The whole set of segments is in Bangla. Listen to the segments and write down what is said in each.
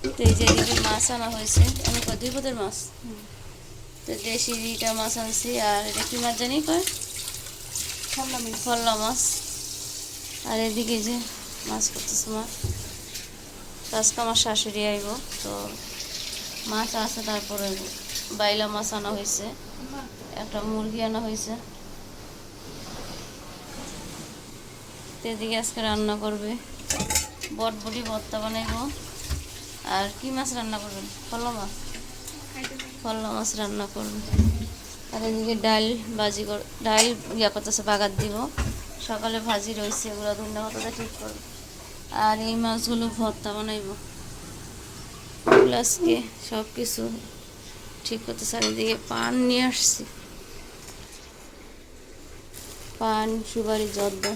তো এই যে এদিকে মাছ আনা হয়েছে, আমি কয় 2 পদের মাছ। তো দেশি রিটা মাছ আনছি, আর এটা কি মাছ জানি কয়, ফল্লা মাছ। আর এদিকে যে মাছ করতেছে মা, তো আজকে আমার শাশুড়ি আইব, তো মাছ আছে। তারপরে বাইলা মাছ আনা হয়েছে, একটা মুরগি আনা হয়েছে। তো এদিকে আজকে রান্না করবে, বটবটি ভর্তা বানাইব। আর কি মাছ রান্না করবেন? ফল্লা মাছ, ফল্লা মাছ রান্না করবে। আর এদিকে ডাল ভাজি ডাল করতেছে, বাগার দিব। সকালে ভাজি রয়েছে, এগুলো ধন্যা পাতাটা ঠিক করবে। আর এই মাছগুলো ভর্তা বানাইব। আজকে সব কিছু ঠিক করতেছে। আর এদিকে পান নিয়ে আসছি, পান সুপারি জর্দা।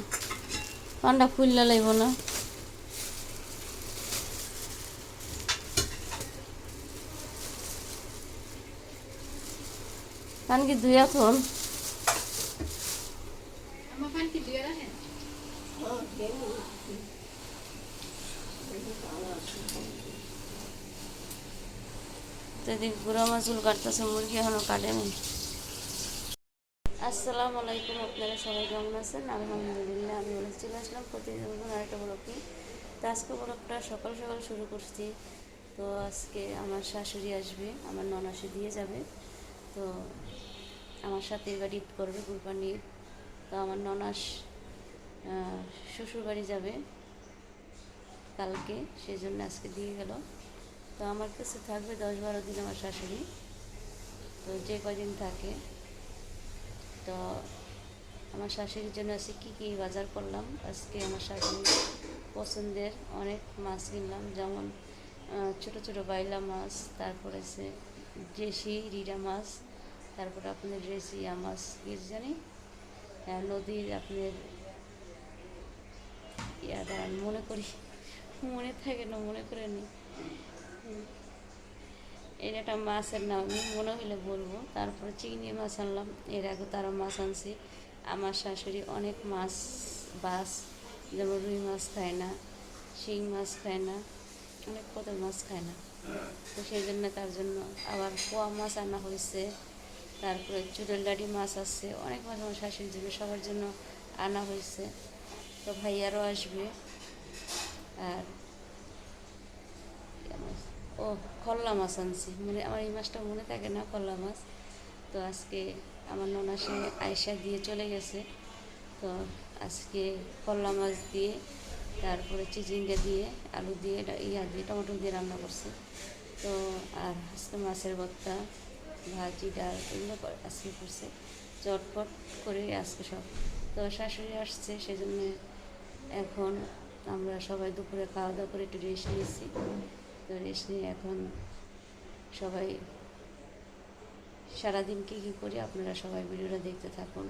পানটা খুললে লাগব না? পান কি দুই এখন? তো এদিকে গুঁড়া মাছগুলো কাটতেছে, মুরগি এখনো কাটেনি। আসসালামু আলাইকুম, আপনারা সবাই কেমন আছেন? আলহামদুলিল্লাহ, আমি বলে চলে আসলাম প্রতিদিন আরেকটা ব্লগে। তো আজকে ব্লগটা সকাল সকাল শুরু করছি। তো আজকে আমার শাশুড়ি আসবে, আমার ননাসে দিয়ে যাবে। তো আমার সাথে এবার ঈদ করবে, কুরবানি ঈদ। তো আমার ননাস শ্বশুর বাড়ি যাবে কালকে, সেই জন্য আজকে দিয়ে গেল। তো আমার কাছে থাকবে 10-12 দিন আমার শাশুড়ি, তো যে কদিন থাকে। তো আমার শাশুড়ির জন্য আজকে কী কী বাজার করলাম, আজকে আমার শাশুড়ির পছন্দের অনেক মাছ কিনলাম, যেমন ছোট ছোট বাইলা মাছ, তারপরে সে দেশি রিডা মাছ, তারপরে আপনার রেসিয়া মাছ কি জানি, নদীর আপনার ইয়াটা মনে করি, মনে থাকে না, মনে করে নি, এর একটা মাছের নাম আমি মনে হলে বলবো। তারপরে চিংড়ি মাছ আনলাম, এর আগে তারা মাছ আনছি। আমার শাশুড়ি অনেক মাছ বাস, যেমন রুই মাছ খায় না, শিং মাছ খায় না, অনেক পদের মাছ খায় না। তো সেই জন্য তার জন্য আবার পোয়া মাছ আনা হয়েছে। তারপরে চুড়েলডাডি মাছ আছে, অনেক মাছ আমার শাশুড়ির জন্য, সবার জন্য আনা হয়েছে। তো ভাইয়ারও আসবে। আর ও কল্লা মাছ আনছি, মানে আমার এই মাছটা মনে থাকে না, কল্লা মাছ। তো আজকে আমার ননাসে আয়সা দিয়ে চলে গেছে। তো আজকে কল্লা মাছ দিয়ে, তারপরে চিচিঙ্গা দিয়ে, আলু দিয়ে, দিয়ে টমেটো দিয়ে রান্না করছে। তো আর আজকে মাছের ভর্তা, ভাজি, ডাল এগুলো আজকে করছে চটপট করে আজকে সব। তো শাশুড়ি আসছে, সেজন্য এখন আমরা সবাই দুপুরে খাওয়া দাওয়া করে একটু রেস্ট নিয়েছি। তো রেস্ট নিয়ে এখন সবাই সারাদিন কী কী করি আপনারা সবাই ভিডিওটা দেখতে থাকুন।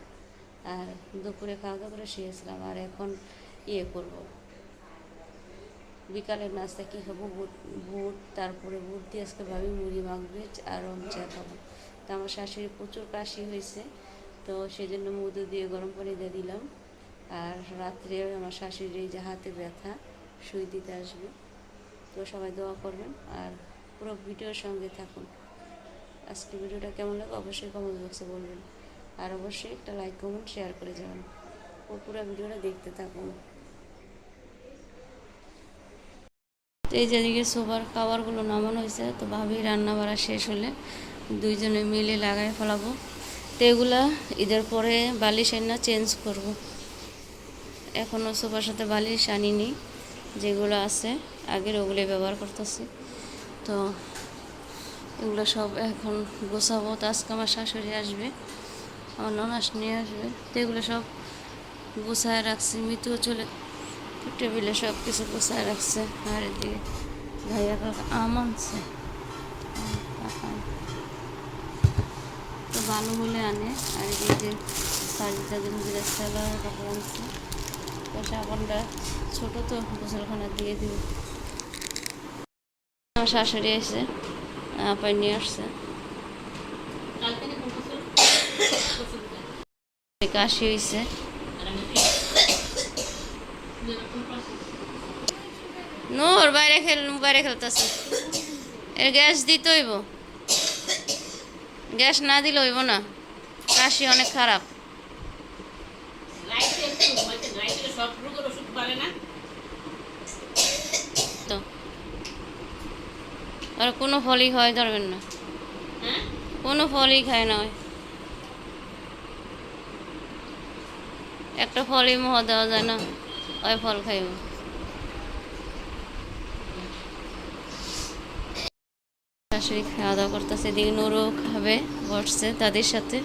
আর দুপুরে খাওয়া দাওয়া করে শুয়েছিলাম, আর এখন করব, বিকালের নাস্তা কী খাবো, বুট, তারপরে বুট দিয়ে আজকে ভাবি মুড়ি মাখবে আর রং চা খাবো। তো আমার শাশুড়ি প্রচুর কাশি হয়েছে, তো সেই জন্য মধু দিয়ে গরম পানি দিয়ে দিলাম। আর রাত্রে আমার শাশুড়ির এই যে হাতে ব্যথা, সুই দিতে আসবে। তো সবাই দোয়া করবেন আর পুরো ভিডিওর সঙ্গে থাকুন। আজকে ভিডিওটা কেমন লাগে অবশ্যই কমেন্ট বক্সে বলবেন, আর অবশ্যই একটা লাইক কমেন্ট শেয়ার করে যাবেন। ও পুরো ভিডিওটা দেখতে থাকুন। তো এই যেদিকে সোফার কাভারগুলো নামানো হয়েছে, তো ভাবি রান্না বাড়া শেষ হলে দুইজনে মিলে লাগাই ফেলাবো। তো এগুলা ঈদের পরে বালিশ এনে চেঞ্জ করব। এখনও সোফার সাথে বালিশ আনিনি, যেগুলো আছে আগের ওগুলো ব্যবহার করতেছি। তো এগুলো সব এখন গোছাবো। তো আজকে আমার শাশুড়ি আসবে, আমার ননাস নিয়ে আসবে। তো এগুলো সব গোছায় রাখছি, মৃত্যুও চলে টেবিলে সব কিছু গোছায় রাখছে। আর এদিকে ভাইয়া কাকা আম আনছে, তো ভালো হলে আনে। আর এদিকে শাড়িটা যেন বিরাজ কাপড় আনছে। তো সাবানটা ছোটো, তো গোসলখানা দিয়ে দিব। আমার শাশুড়ি এসে আপাই নিয়ে আসছে, কাশি হয়েছে। নূর বাইরে খেলতেছে। এর গ্যাস দিতে হইব, গ্যাস না দিলে হইব না, কাশি অনেক খারাপ। তো আর কোনো ফলই হয় ধরবেন না, কোনো ফলই খায় না। একটা ফলই মোহ দেওয়া যায় না, ওই ফল খাইব। শাশুড়ি খাওয়া দাওয়া করতেছে, এদিকে নুরও খাবে, বসছে দাদির সাথে।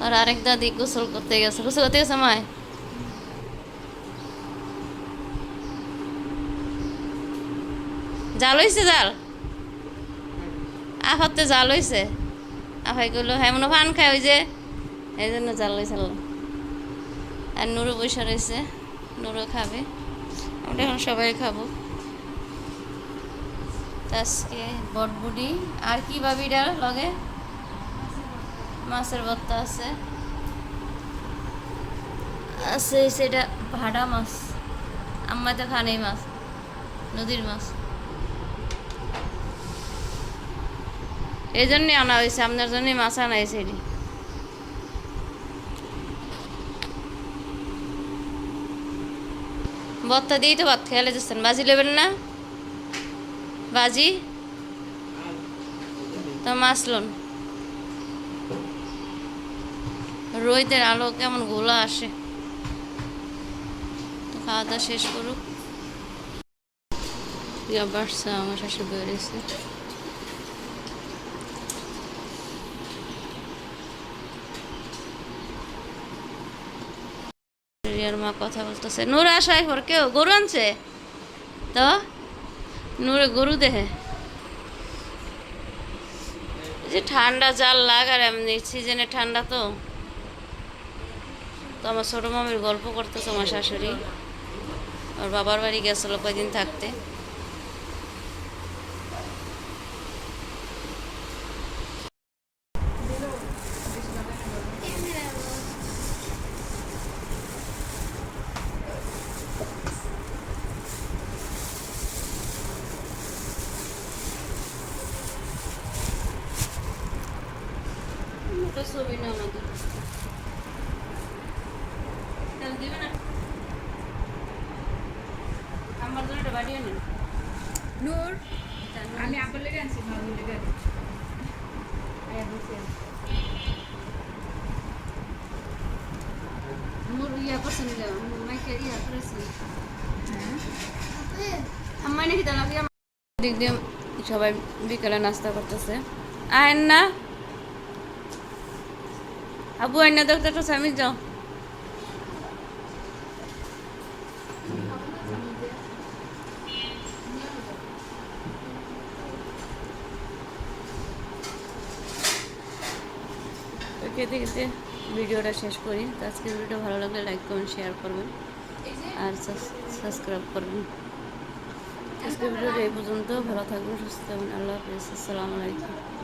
আর আরেক দাদি গোসল করতে গেছে, গোসল করতে গেছে মায়। জাল হয়েছে, জাল আফাতে জাল হয়েছে। আফাই করলো হ্যাঁ মনে পান খায়, ওই যে এই জন্য জাল হয়েছে। আর নুরু বসে রয়েছে, নুরু খাবে, আমরা এখন সবাই খাবো। আজকে বটবুডি আর কি ভাবিটার লগে মাছের ভর্তা আছে, আছে সেটা ভাড়া মাছ। আম্মা তো খানেই মাছ, নদীর মাছ, এই জন্যে আনা হয়েছে, আপনার জন্যই মাছ আনা হয়েছে। এটি ভর্তা দিয়েই তো ভাত খেয়ালে যাচ্ছেন। বাজি নেবেন না? বাজি তো মাছ লোন। রোদের আলো কেমন গোলা আসে। তো খাওয়া দাওয়া শেষ করুক। বাড়ছে, আমার শাশুড়ি বেরিয়েছে। রিয়ার মা কথা বলতেছে। নূর আসায় পর কেউ গরু আনছে তো নূরে গরু দেহে যে ঠান্ডা জাল লাগার, এমনি সিজনে ঠান্ডা তো। তো আমার ছোটো মামির গল্প করতেছে আমার শাশুড়ি, ওর বাবার বাড়ি গেছিলো কয়দিন থাকতে। ছবি না আমাদের দিবে না, আমার জন্য এটা বাড়িয়ে নেন। নূর, আমি আবার লেগে আনছি, ভালো লেগে আনছি। নূর ইয়া করছেন, মাইকে ইয়া করেছেন। আম্মাই নাকি তাহলে দিক দিয়ে সবাই বিকেলে নাস্তা করতেছে। আয়েন না আবু, আইন না দেখতে তো স্বামী যাও। খেতে খেতে ভিডিওটা শেষ করি। তো আজকের ভিডিও ভালো লাগলে লাইক করবেন, শেয়ার করবেন আর সাবস্ক্রাইব করবেন। আজকের ভিডিওটা এই পর্যন্ত। ভালো থাকবেন, সুস্থ থাকবেন। আল্লাহ হাফিজ, আসসালামু আলাইকুম।